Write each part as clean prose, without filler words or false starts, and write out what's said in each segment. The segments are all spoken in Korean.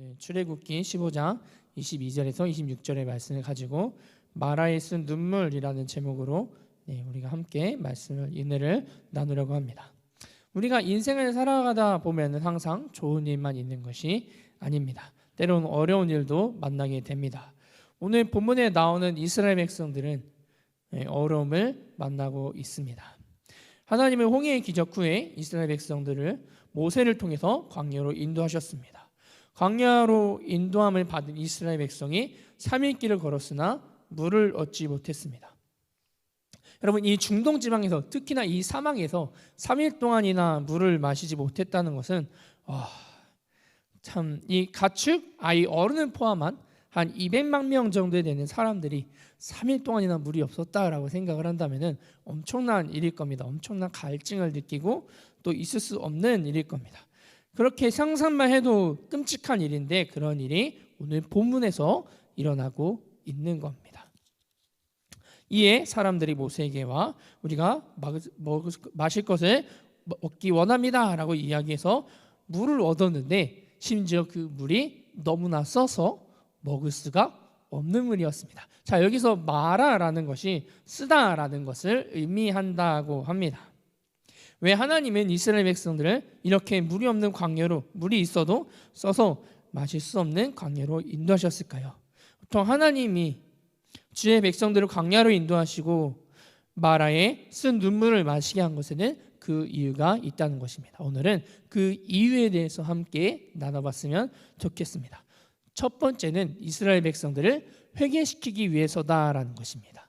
오늘 출애굽기 15장 22절에서 26절의 말씀을 가지고 마라에 쓴 눈물이라는 제목으로 우리가 함께 말씀을 은혜를 나누려고 합니다. 우리가 인생을 살아가다 보면 항상 좋은 일만 있는 것이 아닙니다. 때로는 어려운 일도 만나게 됩니다. 오늘 본문에 나오는 이스라엘 백성들은 어려움을 만나고 있습니다. 하나님은 홍해의 기적 후에 이스라엘 백성들을 모세를 통해서 광야로 인도하셨습니다. 광야로 인도함을 받은 이스라엘 백성이 3일 길을 걸었으나 물을 얻지 못했습니다. 여러분, 이 중동 지방에서 특히나 이 사막에서 3일 동안이나 물을 마시지 못했다는 것은 참 이 가축, 아이, 어른을 포함한 한 200만 명 정도 되는 사람들이 3일 동안이나 물이 없었다라고 생각을 한다면 엄청난 일일 겁니다. 엄청난 갈증을 느끼고 또 있을 수 없는 일일 겁니다. 그렇게 상상만 해도 끔찍한 일인데 그런 일이 오늘 본문에서 일어나고 있는 겁니다. 이에 사람들이 모세에게 와 우리가 마실 것을 먹기 원합니다 라고 이야기해서 물을 얻었는데 심지어 그 물이 너무나 써서 먹을 수가 없는 물이었습니다. 자, 여기서 마라라는 것이 쓰다라는 것을 의미한다고 합니다. 왜 하나님은 이스라엘 백성들을 이렇게 물이 없는 광야로, 물이 있어도 써서 마실 수 없는 광야로 인도하셨을까요? 보통 하나님이 주의 백성들을 광야로 인도하시고 마라에 쓴 눈물을 마시게 한 것에는 그 이유가 있다는 것입니다. 오늘은 그 이유에 대해서 함께 나눠봤으면 좋겠습니다. 첫 번째는 이스라엘 백성들을 회개시키기 위해서다라는 것입니다.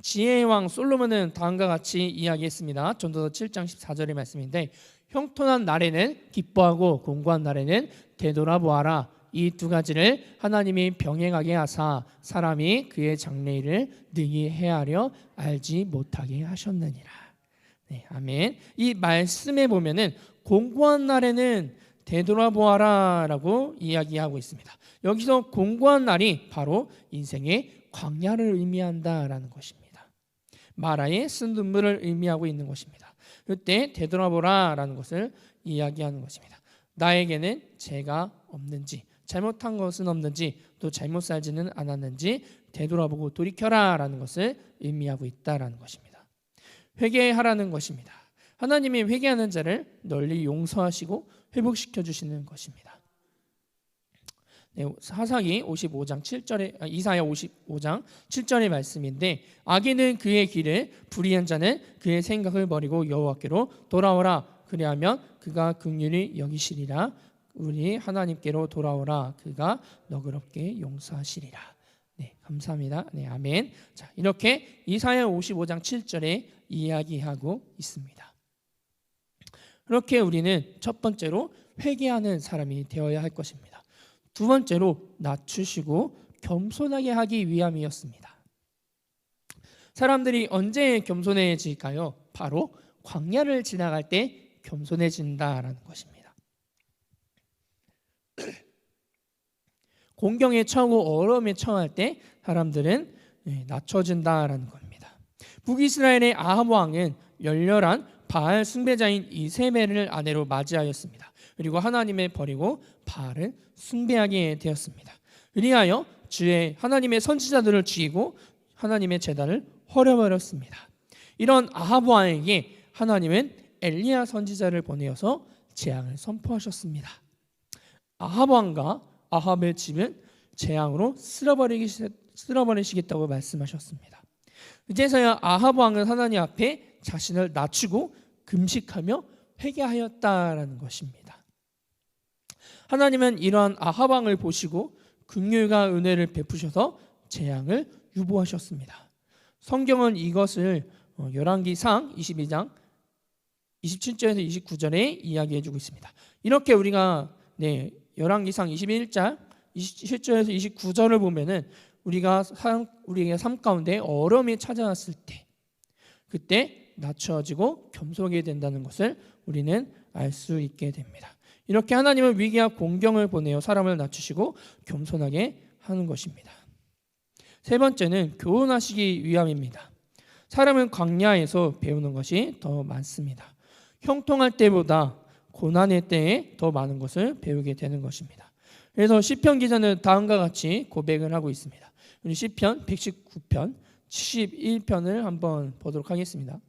지혜의 왕 솔로몬은 다음과 같이 이야기했습니다. 전도서 7장 14절의 말씀인데, 형통한 날에는 기뻐하고 공고한 날에는 되돌아보아라. 이 두 가지를 하나님이 병행하게 하사 사람이 그의 장래일을 능히 헤아려 알지 못하게 하셨느니라. 아멘. 이 말씀에 보면은 공고한 날에는 되돌아보아라 라고 이야기하고 있습니다. 여기서 공고한 날이 바로 인생의 광야를 의미한다라는 것입니다. 마라에 쓴 눈물을 의미하고 있는 것입니다. 그때 되돌아보라 라는 것을 이야기하는 것입니다. 나에게는 죄가 없는지, 잘못한 것은 없는지, 또 잘못 살지는 않았는지 되돌아보고 돌이켜라 라는 것을 의미하고 있다라는 것입니다. 회개하라는 것입니다. 하나님이 회개하는 자를 널리 용서하시고 회복시켜 주시는 것입니다. 이사야 55장 7절의 말씀인데, 악인은 그의 길을, 불의한 자는 그의 생각을 버리고 여호와께로 돌아오라. 그리하면 그가 긍휼히 여기시리라. 우리 하나님께로 돌아오라. 그가 너그럽게 용서하시리라. 감사합니다. 아멘. 자, 이렇게 이사야 55장 7절에 이야기하고 있습니다. 그렇게 우리는 첫 번째로 회개하는 사람이 되어야 할 것입니다. 두 번째로 낮추시고 겸손하게 하기 위함이었습니다. 사람들이 언제 겸손해질까요? 바로 광야를 지나갈 때 겸손해진다라는 것입니다. 공경에 처하고 어려움에 처할 때 사람들은 낮춰진다라는 겁니다. 북이스라엘의 아합 왕은 열렬한 바알 숭배자인 이세벨을 아내로 맞이하였습니다. 그리고 하나님을 버리고 바알을 숭배하게 되었습니다. 그리하여 주의 하나님의 선지자들을 죽이고 하나님의 제단을 헐어버렸습니다. 이런 아합 왕에게 하나님은 엘리야 선지자를 보내어서 재앙을 선포하셨습니다. 아합 왕과 아합의 집은 재앙으로 쓸어버리시겠다고 말씀하셨습니다. 이제서야 아합 왕은 하나님 앞에 자신을 낮추고 금식하며 회개하였다라는 것입니다. 하나님은 이러한 아합 왕을 보시고 긍휼과 은혜를 베푸셔서 재앙을 유보하셨습니다. 성경은 이것을 열왕기상 22장 27절에서 29절에 이야기해주고 있습니다. 이렇게 우리가 열왕기상 21장 27절에서 29절을 보면은 우리의 삶 가운데 어려움이 찾아왔을 때 그때 낮춰지고 겸손하게 된다는 것을 우리는 알 수 있게 됩니다. 이렇게 하나님은 위기와 공경을 보내어 사람을 낮추시고 겸손하게 하는 것입니다. 세 번째는 교훈하시기 위함입니다. 사람은 광야에서 배우는 것이 더 많습니다. 형통할 때보다 고난의 때에 더 많은 것을 배우게 되는 것입니다. 그래서 시편 기자는 다음과 같이 고백을 하고 있습니다. 우리 시편 119편 71편을 한번 보도록 하겠습니다.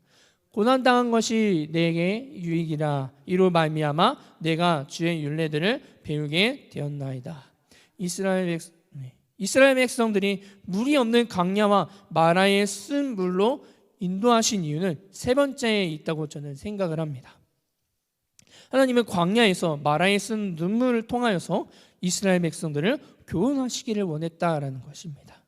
고난당한 것이 내게 유익이라. 이로 말미암아 내가 주의 율례들을 배우게 되었나이다. 이스라엘 백성들이 물이 없는 강야와 마라의 쓴 물로 인도하신 이유는 세 번째에 있다고 저는 생각을 합니다. 하나님은 광야에서 마라의 쓴 눈물을 통하여서 이스라엘 백성들을 교훈하시기를 원했다라는 것입니다.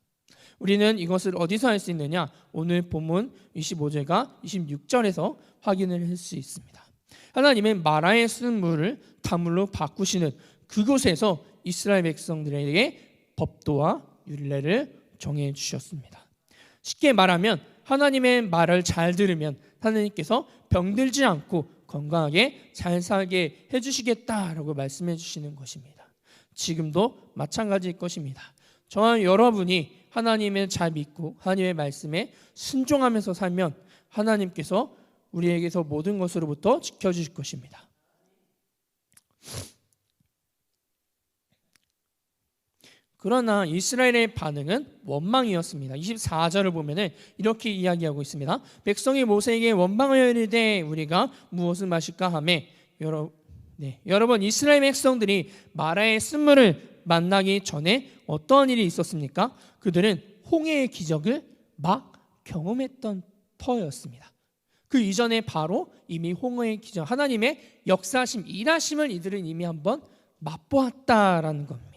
우리는 이것을 어디서 할 수 있느냐? 오늘 본문 25절과 26절에서 확인을 할 수 있습니다. 하나님은 마라의 쓴 물을 단물로 바꾸시는 그곳에서 이스라엘 백성들에게 법도와 율례를 정해 주셨습니다. 쉽게 말하면 하나님의 말을 잘 들으면 하나님께서 병들지 않고 건강하게 잘 살게 해주시겠다라고 말씀해 주시는 것입니다. 지금도 마찬가지일 것입니다. 저와 여러분이 하나님을 잘 믿고 하나님의 말씀에 순종하면서 살면 하나님께서 우리에게서 모든 것으로부터 지켜주실 것입니다. 그러나 이스라엘의 반응은 원망이었습니다. 24절을 보면 이렇게 이야기하고 있습니다. 백성이 모세에게 원망을 이르되 우리가 무엇을 마실까 하매 여러분 이스라엘 백성들이 마라의 쓴물을 만나기 전에 어떠한 일이 있었습니까? 그들은 홍해의 기적을 막 경험했던 터였습니다. 그 이전에 바로 이미 홍해의 기적, 하나님의 역사하심, 일하심을 이들은 이미 한번 맛보았다라는 겁니다.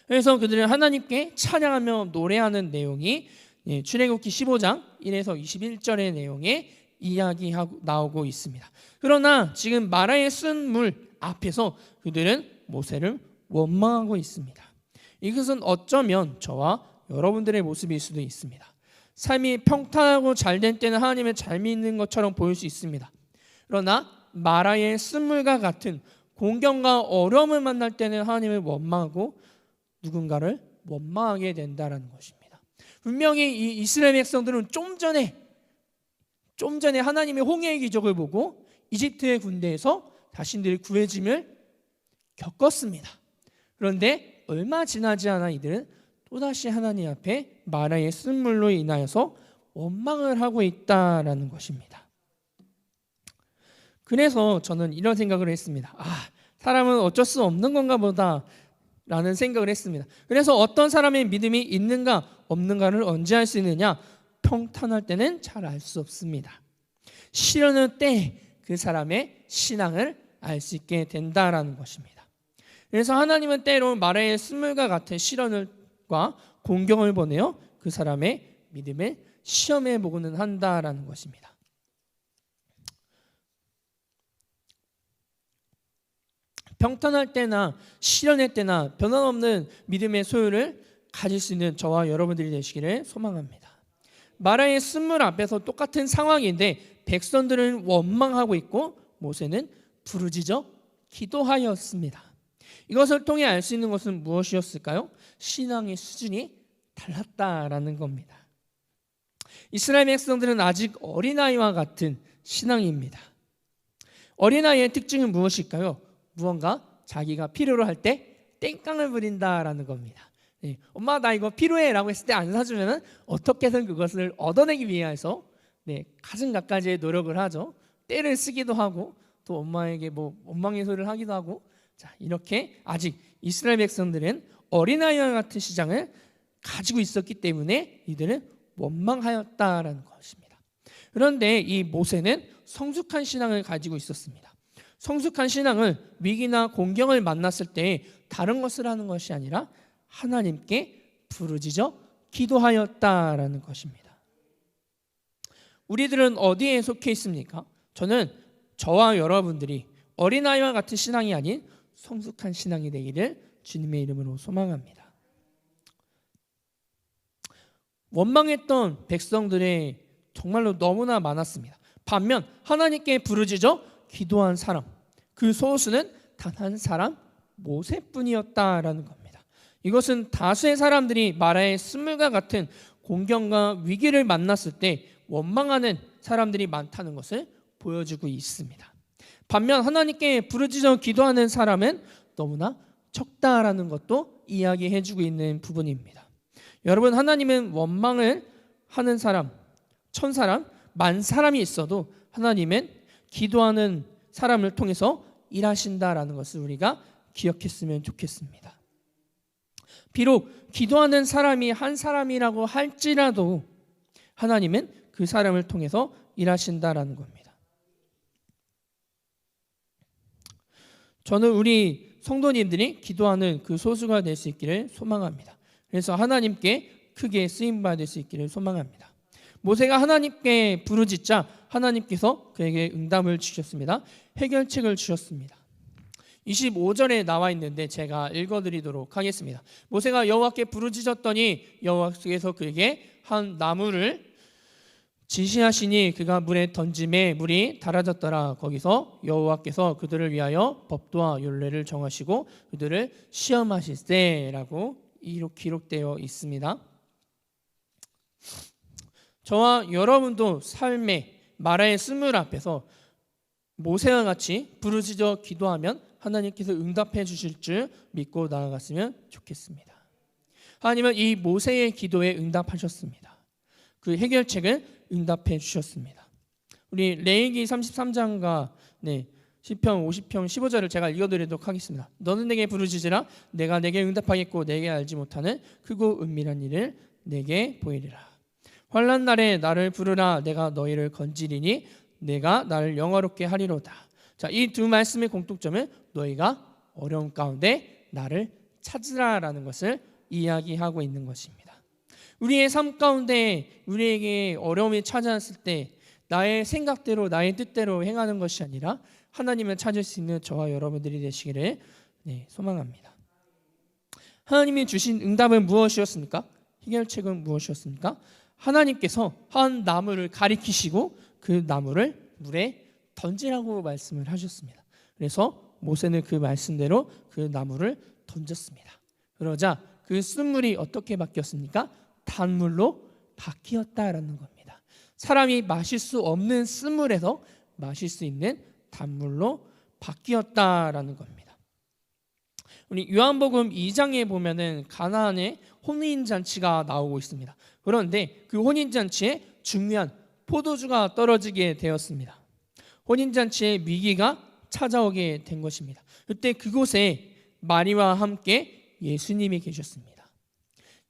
그래서 그들은 하나님께 찬양하며 노래하는 내용이 출애굽기 15장 1에서 21절의 내용에 이야기하고 나오고 있습니다. 그러나 지금 마라의 쓴 물 앞에서 그들은 모세를 원망하고 있습니다. 이것은 어쩌면 저와 여러분들의 모습일 수도 있습니다. 삶이 평탄하고 잘된 때는 하나님을 잘 믿는 것처럼 보일 수 있습니다. 그러나 마라의 쓴물과 같은 공경과 어려움을 만날 때는 하나님을 원망하고 누군가를 원망하게 된다는 것입니다. 분명히 이 이스라엘 백성들은 좀 전에 하나님의 홍해의 기적을 보고 이집트의 군대에서 자신들의 구해짐을 겪었습니다. 그런데 얼마 지나지 않아 이들은 또다시 하나님 앞에 마라의 쓴물로 인하여서 원망을 하고 있다라는 것입니다. 그래서 저는 이런 생각을 했습니다. 사람은 어쩔 수 없는 건가 보다 라는 생각을 했습니다. 그래서 어떤 사람의 믿음이 있는가 없는가를 언제 알 수 있느냐? 평탄할 때는 잘 알 수 없습니다. 시련의 때 그 사람의 신앙을 알 수 있게 된다라는 것입니다. 그래서 하나님은 때로 마라의 쓴물과 같은 시련과 공경을 보내어 그 사람의 믿음을 시험해 보고는 한다라는 것입니다. 평탄할 때나 시련의 때나 변함없는 믿음의 소유를 가질 수 있는 저와 여러분들이 되시기를 소망합니다. 마라의 쓴물 앞에서 똑같은 상황인데 백성들은 원망하고 있고 모세는 부르짖어 기도하였습니다. 이것을 통해 알 수 있는 것은 무엇이었을까요? 신앙의 수준이 달랐다라는 겁니다. 이스라엘 백성들은 아직 어린아이와 같은 신앙입니다. 어린아이의 특징은 무엇일까요? 무언가 자기가 필요로 할 때 땡깡을 부린다라는 겁니다. 엄마 나 이거 필요해 라고 했을 때 안 사주면 어떻게든 그것을 얻어내기 위해서 가진 갖가지의 노력을 하죠. 떼를 쓰기도 하고 또 엄마에게 원망의 소리를 하기도 하고, 자 이렇게 아직 이스라엘 백성들은 어린아이와 같은 시장을 가지고 있었기 때문에 이들은 원망하였다라는 것입니다. 그런데 이 모세는 성숙한 신앙을 가지고 있었습니다. 성숙한 신앙은 위기나 공경을 만났을 때 다른 것을 하는 것이 아니라 하나님께 부르짖어 기도하였다라는 것입니다. 우리들은 어디에 속해 있습니까? 저는 저와 여러분들이 어린아이와 같은 신앙이 아닌 성숙한 신앙이 되기를 주님의 이름으로 소망합니다. 원망했던 백성들의 정말로 너무나 많았습니다. 반면 하나님께 부르짖어 기도한 사람, 그 소수는 단 한 사람 모세뿐이었다라는 겁니다. 이것은 다수의 사람들이 마라의 쓴물과 같은 공경과 위기를 만났을 때 원망하는 사람들이 많다는 것을 보여주고 있습니다. 반면 하나님께 부르짖어 기도하는 사람은 너무나 적다라는 것도 이야기해주고 있는 부분입니다. 여러분, 하나님은 원망을 하는 사람, 천사람, 만사람이 있어도 하나님은 기도하는 사람을 통해서 일하신다라는 것을 우리가 기억했으면 좋겠습니다. 비록 기도하는 사람이 한 사람이라고 할지라도 하나님은 그 사람을 통해서 일하신다라는 겁니다. 저는 우리 성도님들이 기도하는 그 소수가 될 수 있기를 소망합니다. 그래서 하나님께 크게 쓰임받을 수 있기를 소망합니다. 모세가 하나님께 부르짖자 하나님께서 그에게 응답을 주셨습니다. 해결책을 주셨습니다. 25절에 나와 있는데 제가 읽어드리도록 하겠습니다. 모세가 여호와께 부르짖었더니 여호와께서 그에게 한 나무를 지시하시니 그가 물에 던짐에 물이 달아졌더라. 거기서 여호와께서 그들을 위하여 법도와 율례를 정하시고 그들을 시험하실세라고 기록되어 있습니다. 저와 여러분도 삶의 마라의 쓴물 앞에서 모세와 같이 부르짖어 기도하면 하나님께서 응답해 주실 줄 믿고 나아갔으면 좋겠습니다. 하나님은 이 모세의 기도에 응답하셨습니다. 그 해결책을 응답해 주셨습니다. 우리 레위기 33장과 시편 50편 15절을 제가 읽어드리도록 하겠습니다. 너는 내게 부르짖으라. 내가 내게 응답하겠고 내게 알지 못하는 크고 은밀한 일을 내게 보이리라. 환난 날에 나를 부르라. 내가 너희를 건지리니 내가 나를 영화롭게 하리로다. 자, 이 두 말씀의 공통점은 너희가 어려움 가운데 나를 찾으라라는 것을 이야기하고 있는 것입니다. 우리의 삶 가운데 우리에게 어려움이 찾아왔을 때 나의 생각대로 나의 뜻대로 행하는 것이 아니라 하나님을 찾을 수 있는 저와 여러분들이 되시기를 소망합니다. 하나님이 주신 응답은 무엇이었습니까? 해결책은 무엇이었습니까? 하나님께서 한 나무를 가리키시고 그 나무를 물에 던지라고 말씀을 하셨습니다. 그래서 모세는 그 말씀대로 그 나무를 던졌습니다. 그러자 그 쓴물이 어떻게 바뀌었습니까? 단물로 바뀌었다라는 겁니다. 사람이 마실 수 없는 쓴물에서 마실 수 있는 단물로 바뀌었다라는 겁니다. 우리 요한복음 2장에 보면은 가나안의 혼인잔치가 나오고 있습니다. 그런데 그 혼인잔치에 중요한 포도주가 떨어지게 되었습니다. 혼인잔치에 위기가 찾아오게 된 것입니다. 그때 그곳에 마리와 함께 예수님이 계셨습니다.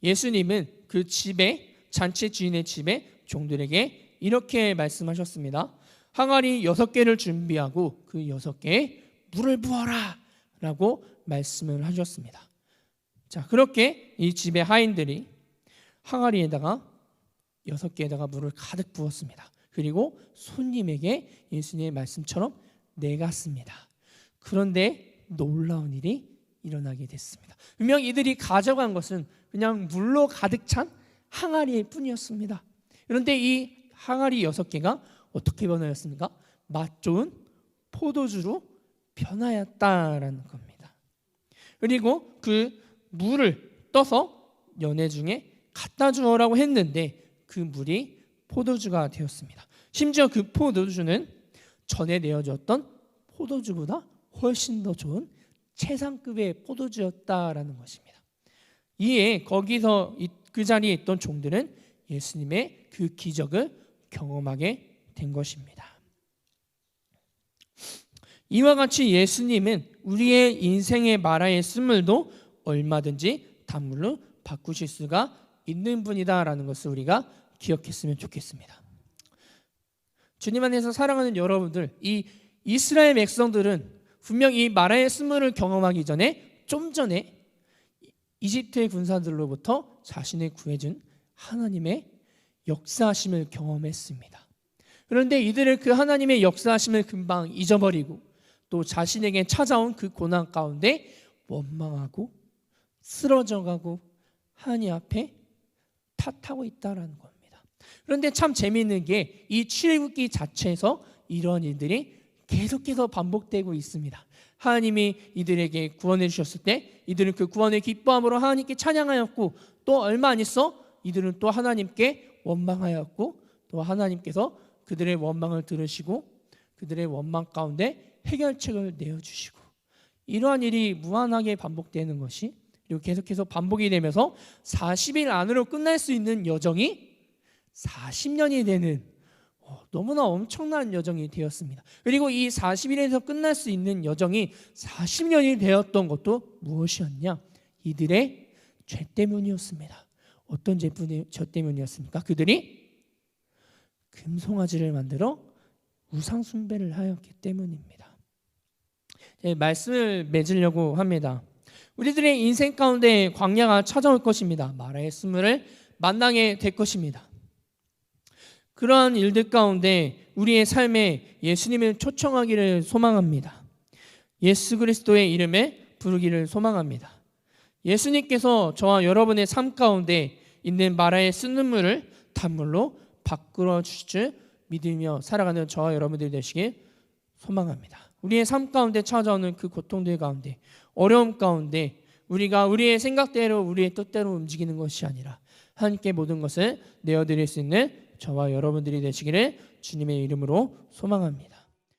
예수님은 그 집에, 잔치 주인의 집에 종들에게 이렇게 말씀하셨습니다. 항아리 6개를 준비하고 그 6개에 물을 부어라 라고 말씀을 하셨습니다. 자, 그렇게 이 집의 하인들이 항아리에다가 6개에다가 물을 가득 부었습니다. 그리고 손님에게 예수님의 말씀처럼 내갔습니다. 그런데 놀라운 일이 일어나게 됐습니다. 분명 이들이 가져간 것은 그냥 물로 가득 찬 항아리일 뿐이었습니다. 그런데 이 항아리 6개가 어떻게 변하였습니까? 맛 좋은 포도주로 변하였다라는 겁니다. 그리고 그 물을 떠서 연회 중에 갖다 주어라고 했는데 그 물이 포도주가 되었습니다. 심지어 그 포도주는 전에 내어줬던 포도주보다 훨씬 더 좋은 최상급의 포도주였다라는 것입니다. 이에 거기서 그 자리에 있던 종들은 예수님의 그 기적을 경험하게 된 것입니다. 이와 같이 예수님은 우리의 인생의 마라의 쓴물도 얼마든지 단물로 바꾸실 수가 있는 분이다라는 것을 우리가 기억했으면 좋겠습니다. 주님 안에서 사랑하는 여러분들, 이 이스라엘 백성들은 분명 이 마라의 쓴물을 경험하기 전에 좀 전에 이집트의 군사들로부터 자신을 구해준 하나님의 역사하심을 경험했습니다. 그런데 이들은 그 하나님의 역사하심을 금방 잊어버리고 또 자신에게 찾아온 그 고난 가운데 원망하고 쓰러져가고 하나님 앞에 탓하고 있다는 겁니다. 그런데 참 재미있는 게 이 출애굽기 자체에서 이런 일들이 계속해서 반복되고 있습니다. 하나님이 이들에게 구원해 주셨을 때 이들은 그 구원의 기뻐함으로 하나님께 찬양하였고 또 얼마 안 있어 이들은 또 하나님께 원망하였고 또 하나님께서 그들의 원망을 들으시고 그들의 원망 가운데 해결책을 내어주시고, 이러한 일이 무한하게 반복되는 것이, 그리고 계속해서 반복이 되면서 40일 안으로 끝날 수 있는 여정이 40년이 되는 너무나 엄청난 여정이 되었습니다. 그리고 이 40일에서 끝날 수 있는 여정이 40년이 되었던 것도 무엇이었냐? 이들의 죄 때문이었습니다. 어떤 죄 때문이었습니까? 그들이 금송아지를 만들어 우상 숭배를 하였기 때문입니다. 말씀을 맺으려고 합니다. 우리들의 인생 가운데 광야가 찾아올 것입니다. 마라의 수물을 만나게 될 것입니다. 그러한 일들 가운데 우리의 삶에 예수님을 초청하기를 소망합니다. 예수 그리스도의 이름에 부르기를 소망합니다. 예수님께서 저와 여러분의 삶 가운데 있는 마라의 쓴눈물을 단물로 바꾸어 주실 줄 믿으며 살아가는 저와 여러분들이 되시길 소망합니다. 우리의 삶 가운데 찾아오는 그 고통들 가운데, 어려움 가운데 우리가 우리의 생각대로 우리의 뜻대로 움직이는 것이 아니라 하나님께 모든 것을 내어드릴 수 있는 저와 여러분들이 되시기를 주님의 이름으로 소망합니다.